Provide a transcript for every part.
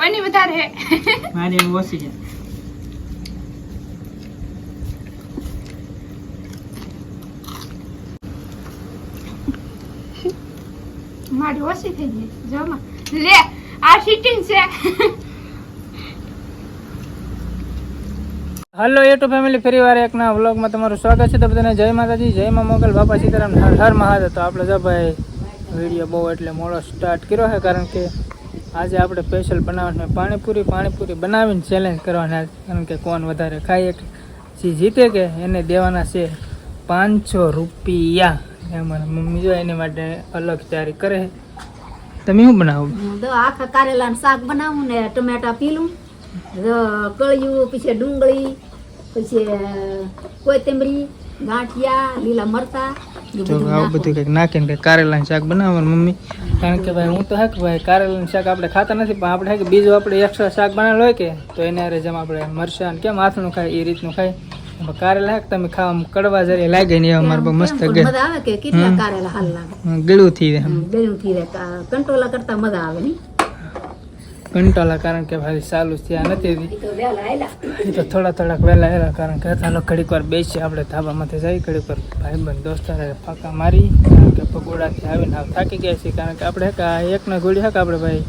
કોઈની વધારે હે મારી એમ ઓછી છે. મારી ઓછી થઈ ગઈ જમા લે આ સીટિંગ છે. હલો યુટ્યુબ ફેમિલી, ફરી વાર એક નવા વ્લોગમાં તમારું સ્વાગત છે. તો બધાને જય માતાજી, જય માં મોગલ, બાપા સીતારામ, હર હર મહાદેવ. તો આપણે જો ભાઈ વિડીયો બહુ એટલે મોડો સ્ટાર્ટ કર્યો છે, કારણ કે આજે આપણે સ્પેશિયલ બનાવવાનું પાણીપુરી બનાવીને ચેલેન્જ કરવાના, કારણ કે કોણ વધારે ખાય જે જીતે કે એને દેવાના છે 500 રૂપિયા. અમારા મમ્મી જો એની માટે અલગ તૈયારી કરે. તમે શું બનાવું? આખા કારેલાનું શાક બનાવું ને ટમેટા પીલું, કળિયું, પછી ડુંગળી, પછી કોથમરી, ગાંઠિયા, લીલા મરચા, તો આવું બધું કંઈક નાખીને કંઈક કારેલાનું શાક બનાવવાનું મમ્મી. કારણ કે ભાઈ હું તો હે કે ભાઈ કારેલાનું શાક આપણે ખાતા નથી, પણ આપણે કે બીજું આપણે એક્સ્ટ્રા શાક બનાવેલું હોય કે તો એને હારે જેમ આપણે મરચાં કેમ હાથનું ખાય એ રીતનું ખાય. કારેલા હે તમે ખાવા કડવા જરી લાગે ને અમારે બહુ મસ્ત મજા આવે કે કેટલા કારેલા હાલ લાગે, ગળું થઈ જાય, ગળું થઈ જાય. કંટોલા કરતા મજા આવે ને કંટોલા, કારણ કે ભાઈ ચાલુ થયા નથી એ તો થોડાક વહેલા આવ્યા, કારણ કે ચાલો ઘડીક વાર બેસીએ આપણે ધાબામાંથી જઈ, ઘડીક વાર ભાઈબંધ દોસ્તારે ફાંકા મારી, કારણ કે પગોડાથી આવીને થાકી ગયા છીએ. કારણ કે આપણે એકનો ગોળી હક આપણે ભાઈ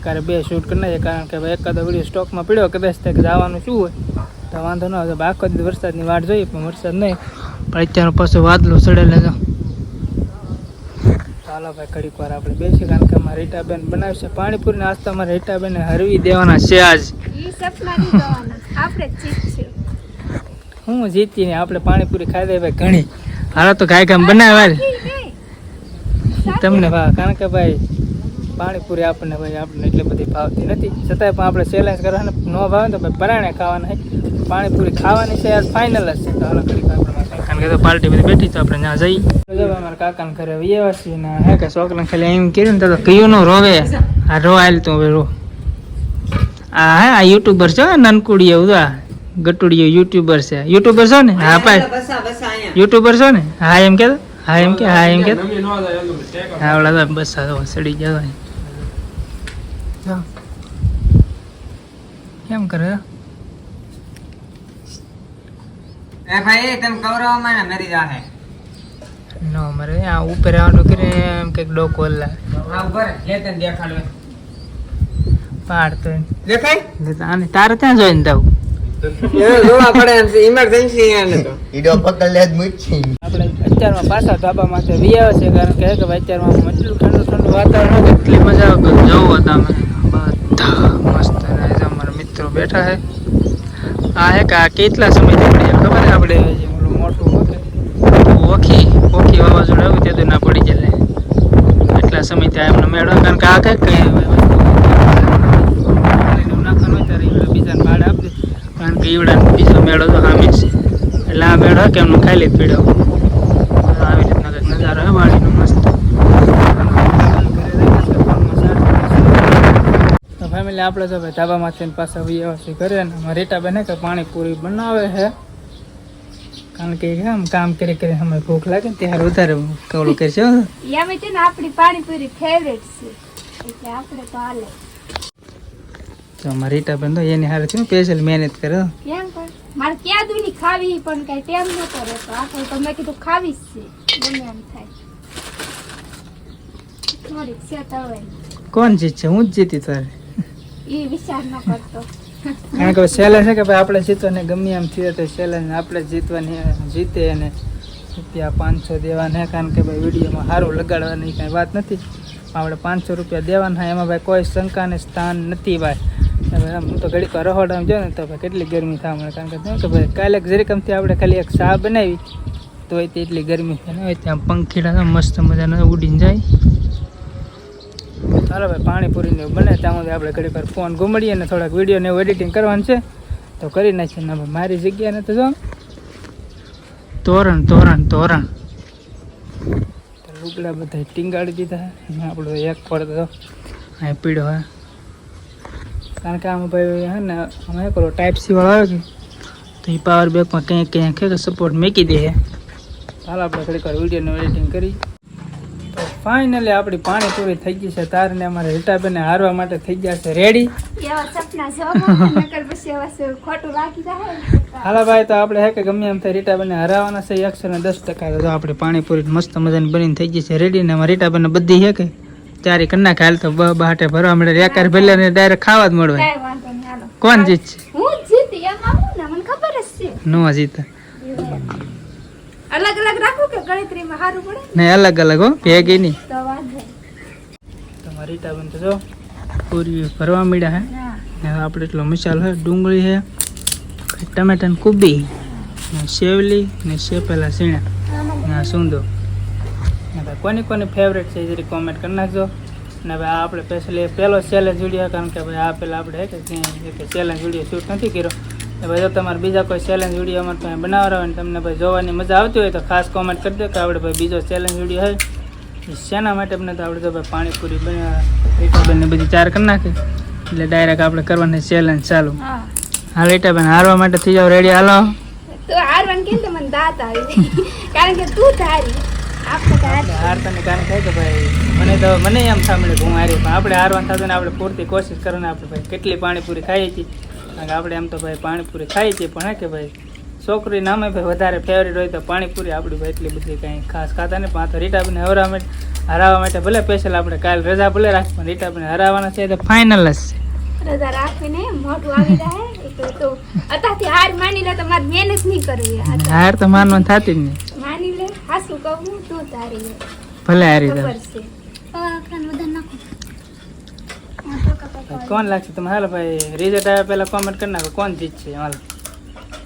એકારે 2 શૂટ કરી નાખીએ, કારણ કે ભાઈ એકાદો વિડીયો સ્ટોકમાં પડ્યો કદાચ તે જવાનું શું હોય તો વાંધો ન આવે. આખો દિવસ વરસાદની વાટ જોઈએ પણ વરસાદ નહીં, પણ અત્યારે પાછું વાદળું ચડેલે તો ચાલો ભાઈ ઘડીક વાર આપણે બેસીએ, કારણ કે અમારે રીટાબેન બનાવશે પાણીપુરી નાસ્તા. અમારે રીટાબેન હરવી દેવાના છે આજ. હું જીતી ને આપણે પાણીપુરી ખાઈ દઈએ ભાઈ ઘણી. હાલો તો કાંઈ કામ બનાવે તમને ભાવ, કારણ કે ભાઈ પાણીપુરી આપણને એટલી બધી ભાવતી નથી, છતાંય પણ આપણે ચેલેન્જ કરવાને ન ભાવે તો ભાઈ પરાણે ખાવાના. પાણીપુરી ખાવાની છે યાર, ફાઇનલ જ છે. તો હાલો ઘડીક વાર કારણ કે તો પાર્ટી બધી બેઠી તો આપણે ત્યાં જઈએ. અમારા કાકાને ઘરે વ્યવહાર છે ને હે કે છોકરાને ખાલી એમ કર્યું ને તો કયું નો રોવે આ રોવાયેલ તો હવે રો. આ હે આ યુટ્યુબર છે નનકુડી એવું તો ગટુડીયો યુટ્યુબર છે. યુટ્યુબર છો ને? હા ભાઈ યુટ્યુબર છો ને? હા એમ કે હા એમ કે હા ઓલા બસ સડી જવાય કેમ કરે એ ભાઈ તમે કવરાવા માં મરી જાહે નો મરે. આ ઉપર આવવાનું કરે એમ કે ડોક ઓલા આ ઉપર લે તને દેખાડો પાડ તો દેખાય આને તારે ત્યાં જોઈને જાવ એ જોવા પડે એમ છે, ઇમરજન્સી આને તો ઈડો પકડ લે જ મુચ્છી. આપણે અત્યારમાં પાછા ધાબામાંથી વી આવે છે, કારણ કે ભાઈ અત્યારમાં એટલું ઠંડુ વાતાવરણ હતું, એટલી મજા આવે જવું હતા અમે બધા મસ્ત. અમારા મિત્રો બેઠા છે. આ હે કે આ કેટલા સમયથી પડી જાય ખબર? આપણે જે ઓલું મોટું ઓખી વાવાઝોડું આવ્યું તે તો ના પડી જાય એટલા સમયથી એમને મેળવા. કારણ કે આ કંઈક નાખવાનું હોય ત્યારે બીજાને ભાડે આપી દે, કારણ કે ઈવડા બીજો મેળો તો સામે છે, એટલે આ મેળો કે એમનું ખાઈ લે પીડો. આવી રીતના કંઈક નજારો હે વાડીનો મસ્ત. તો ફેમિલી આપણે તો ભાઈ ધાબામાંથી પાછા વ્યવસ્થિત કરે ને અમારે રીટાબેન કે પાણીપુરી બનાવે છે, કારણ કે કામ કરી અમે ભૂખ લાગે ને ત્યારે વધારે કવડું કરશે. આપણી પાણીપુરી ફેવરેટ છે એટલે આપણે તો હાલે. તો અમારી રીટાબેન તો એની હારે છે સ્પેશિયલ મહેનત કરે. કેમ પણ મારે ક્યાં દૂની ખાવી પણ કઈ ટેમ નતો રહેતો. આપણે તો મેં કીધું ખાવી જ છે, ગમે એમ થાય. થોડીક સેટ આવે. કોણ જીતશે? હું જ જીતી તારે એ વિચાર ન કરતો. કારણ કે ચેલેન્જ છે કે ભાઈ આપણે જીતવાને ગમે એમ થયું તો ચેલેન્જ આપણે જીતવાની જીતે અને રૂપિયા 500 દેવાના. કારણ કે ભાઈ વિડીયોમાં સારું લગાડવાની કાંઈ વાત નથી, આપણે 500 રૂપિયા દેવાના. એમાં ભાઈ કોઈ શંકાને સ્થાન નથી ભાઈ. હું તો ઘડીક રહોડામાં જાઉં ને તો ભાઈ કેટલી ગરમી થાય મને, કારણ કે ભાઈ કાલે જરીકમથી આપણે ખાલી એક ચા બનાવી તો હોય એટલી ગરમી થાય ને હોય ત્યાં પંખીડા મસ્ત મજાના ઉડીને જાય. ચાલો ભાઈ પાણીપુરીને બને ત્યાં સુધી આપણે ઘડીક વાર ફોન ઘુમાડીએ ને થોડાક વિડીયોને એવું એડિટિંગ કરવાનું છે તો કરી નાખીએ ને. મારી જગ્યાને તો જો તોરણ લુગડા બધા ટીંગાડી દીધા અને આપણો એક પડતો અહીં પીડ્યો હે, કારણ કે આમાં ભાઈ હે ને અમે કરો ટાઈપ સી વાળો આવે કે તો એ પાવર બેકમાં ક્યાંક કે સપોર્ટ મૂકી દે. ચાલો આપણે ઘડીક વાર વિડીયોને એડિટિંગ કરી. તો ફાઇનલી આપણી પાણીપુરી થઈ ગઈ છે તારને. અમારે રીટાબેનને હારવા માટે થઈ ગયા છે રેડી. એવા સપના જોવા નકર પછી એવા ખોટું લાગી જાય. હાલો ભાઈ, તો આપણે હે કે ગમે એમ થાય રીટાબેનને હરાવવાના છે 110%. તો આપણે પાણીપુરી મસ્ત મજાની બનીને થઈ ગઈ છે રેડી. ને એમાં રીટાબેનને બધી હે કે ચારી કન્ના હાલ તો બાટે ભરવા મળે એકાર ભલે ને ડાયરેક્ટ ખાવા જ મળવાય. કાંઈ વાંધો નહીં, હાલો. કોણ જીતશે? હું જ જીતી એમાં હું ને મને ખબર જ છે. નો જીતે અલગ અલગ રાખું કે ગણતરીમાં સારું પડે ને અલગ અલગ હો, ભેગી નહીં. તો વાંધો નહીં. તમારી રીટાબેન તો જો પૂરી ભરવા મળ્યા હે. હા. ને આપણે એટલો મસાલો છે, ડુંગળી છે, ટમેટા ને કુબી ને સેવલી ને શેપેલા સીણા ને આ સૂંદો. ને ભાઈ કોની કોની ફેવરેટ છે જરી કોમેન્ટ કરી નાખજો. ને ભાઈ આ આપણે સ્પેશિયલી પહેલો ચેલેન્જ વિડીયો, કારણ કે ભાઈ આ પહેલાં આપણે કે ચેલેન્જ વિડીયો શૂટ નથી કર્યો. ને ભાઈ જો તમારે બીજા કોઈ ચેલેન્જ વિડીયો અમારે પાસે બનાવવા હોય ને તમને ભાઈ જોવાની મજા આવતી હોય તો ખાસ કોમેન્ટ કરી દો કે આપણે ભાઈ બીજો ચેલેન્જ વિડીયો હોય એ શેના માટે બને. તો આપણે તો ભાઈ પાણીપુરી રીટાબેનને બધી ચાર કરી નાખી એટલે ડાયરેક્ટ આપણે કરવાની ચેલેન્જ ચાલુ. હા. હા રીટાબેન હારવા માટે થઈ જાવ રેડી. હાલો તો હારવાનું કેમ તો મને દાંત આવી કારણ કે તું તારી આપણે તો હારી. હારતાને કારણ થાય કે ભાઈ મને એમ સાંભળ્યું કે હું હારી, પણ આપણે હારવાનું થતું ને આપણે પૂરતી કોશિશ કરવાની. આપણે ભાઈ કેટલી પાણીપુરી ખાઈએ છીએ, કારણ કે આપણે એમ તો ભાઈ પાણીપુરી ખાઈએ છીએ, પણ હે કે ભાઈ છોકરી નામે ભાઈ વધારે ફેવરેટ હોય તો પાણીપુરી આપણી ભાઈ એટલી બધી કંઈ ખાસ ખાતા નહીં. પણ આ તો રીટાબેન હરાવવા માટે ભલે સ્પેશિયલ આપણે કાલ રજા ભલે રાખી, પણ રીટાબેન હરાવવાના છે તો ફાઇનલ જ છે. રજા રાખીને મોઢું આવી જાય તો અત્યારથી હાર માની લે તો મારે મહેનત નહીં કરવી. હાર તો માનવાનું થતી જ નહીં. માની લે હાસું કહું તું તારી લે. ભલે હારી ખબર જાય. છે. વધારે નાખો. કોણ લાગશે તમે? હાલો ભાઈ રિઝલ્ટ આવ્યા પહેલા કોમેન્ટ કરી નાખો કોણ જીતશે. હાલો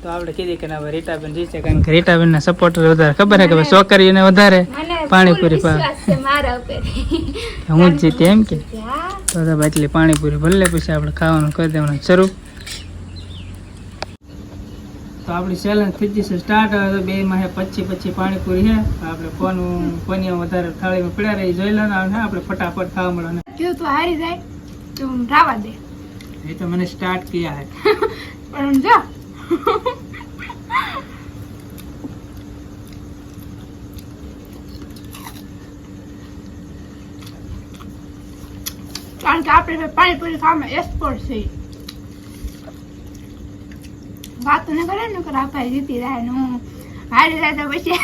તો આપણે કીધી કે ના ભાઈ રીટાબેન જીતશે, કારણ કે રીટાબેનના સપોર્ટર વધારે ખબર છે કે ભાઈ છોકરીઓને વધારે મને પાણીપુરી full વિશ્વાસ છે મારા ઉપર. હું જ જીતી એમ કે. હા. તો ભાઈ એટલી પાણીપુરી ભલે પછી આપણે ખાવાનું કરી દેવાનું શરૂ. તો આપણી ચેલેન્જ થઈ જશે સ્ટાર્ટ. હવે તો બે માં 25 પાણીપુરી છે. આપણે કોની વધારે થાળીમાં પડ્યા રહી જોઈ લેવાના. આપણે ફટાફટ ખાવા મળે. જો તું હારી જાય તો રાવા દે. એ તો મને સ્ટાર્ટ કિયા હે. પણ જો કારણ કે આપણે પાણીપુરી ખાવામાં એક્સપર્ટ છે. વાતો ન કરે ને કર આપણે જીતી જાય ને હું હારી જાય તો પછી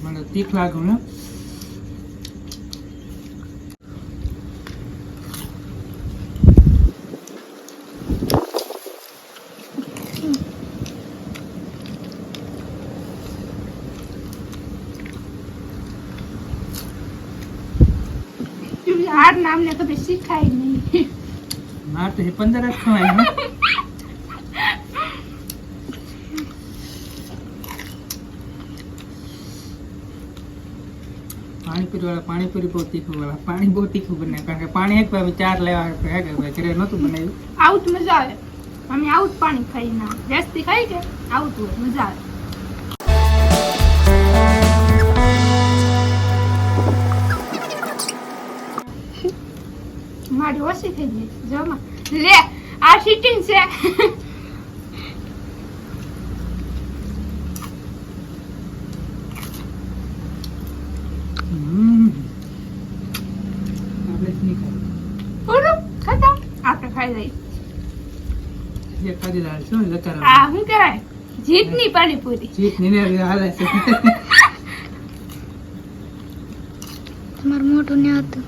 મને તીખ લાગ્યું ને. હાર નામને કદી શીખાય નહીં. માર તો 15 જ ખવાય ને. પાણીપુરી બહુ તીખું વાળા પાણી બહુ તીખું બને, કારણ કે પાણી એક ભાઈ 4 લેવા હે કે ભાઈ ઘરે નહોતું બનાવ્યું. આવું જ મજા આવે. અમે આવું જ પાણી ખાઈ ના જાસ્તી ખાઈ કે આવું જ હોય, મજા આવે. મારી ઓછી થઈ ગઈ જમા લે આ સીટિંગ છે. આપણે જ નહીં ખાય. પૂરું ખતમ આપણે ખાઈ લઈ. એક કાઢી લાલ શું લકાર આ શું કહેવાય જીતની પાણીપુરી. જીત નીને હાલે છે. તમારું મોઢું ને હતું.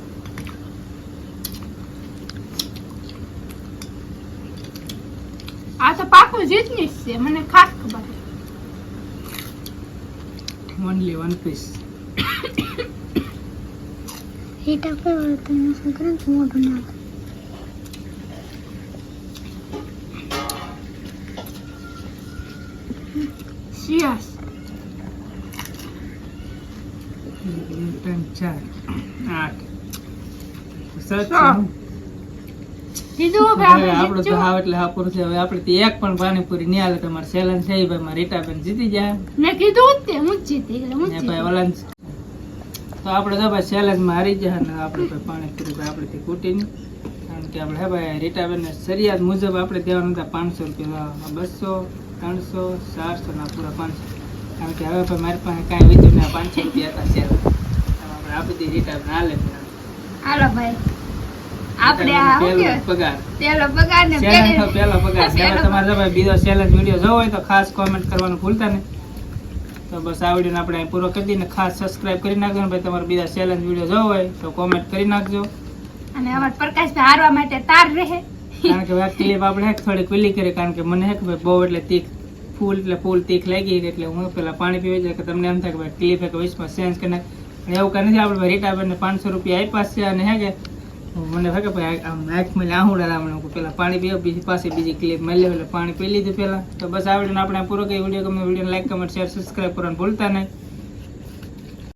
આ તો પાકું જીતની જ છે, મને ખાસ ખબર છે. Only 1 piece. હીટ આપે તો એને શું કરે તો મોઢું ના આવે. સિયાસ 3 4 8 કીધું હવે આપણે આપણે તો હાવ એટલે હા પૂરું છે. હવે આપણે તો એક પણ પાણીપુરી નહીં હાલે. તમારે ચેલેન્જ થઈ ભાઈ મારી રીટાબેન જીતી જાય મેં કીધું જ તે હું જ જીતી એટલે હું જ ને જીતી. ભાઈ ઓલા તો આપણે તો ભાઈ ચેલેન્જમાં હારી જાય ને આપણે ભાઈ પાણીપુરી ભાઈ આપણેથી કૂટી નહીં. કારણ કે આપણે હે ભાઈ રીટાબેનને શરિયાત મુજબ આપણે દેવાનું હતા 500 રૂપિયા, 200, 300, 400 ના પૂરા 500. કારણ કે હવે ભાઈ મારી પાસે કાંઈ વધ્યું ના 500 રૂપિયા હતા સેલ આપણે આપી દીધી રીટાબેન હાલે હાલો ભાઈ આપણે આ શું પહેલો કહેવાય? પગાર પેલો પગાર ને ચેલેન્જ તો પહેલો પગાર છે. હવે પહેલો તમારે જો ભાઈ બીજો ચેલેન્જ વિડીયો જોવો હોય તો ખાસ કોમેન્ટ કરવાનું ભૂલતા નહીં. તો બસ આ વિડીયોને આપણે અહીં પૂરો કરી દઈને ખાસ સબસ્ક્રાઇબ કરી નાખજો ને ભાઈ તમારે બીજા ચેલેન્જ વિડીયો જોવો હોય તો કોમેન્ટ કરી નાખજો. અને અમારા પ્રકાશભાઈ હારવા માટે તાર રહે. કારણ કે આ ક્લિપ આપણે હેક થોડી ખુલ્લી કરી કારણ કે મને હેક ભાઈ બહુ એટલે તીખ ફૂલ તીખ લાગી એટલે હું પેલા પાણી પીવી જાય કે તમને એમ થાય કે ભાઈ ક્લિપ એક વીસમાં ચેન્જ કરી નાખ. અને એવું કાંઈ નથી, આપણે ભાઈ રીટાબેનને 500 રૂપિયા આપ્યા છે અને હે કે મને હે કે ભાઈ આમ આંખમાં આહુડા લાવવાનું પેલા પાણી પીવો બીજી પાસે બીજી ક્લિપ મળી એટલે પાણી પી લીધું પહેલા. તો બસ આ વિડીયોને આપણે પૂરો કરી. વિડીયો ગમે વિડીયોને લાઈક કમેન્ટ શેર સબસ્ક્રાઈબ કરવાનું ભૂલતા નહીં.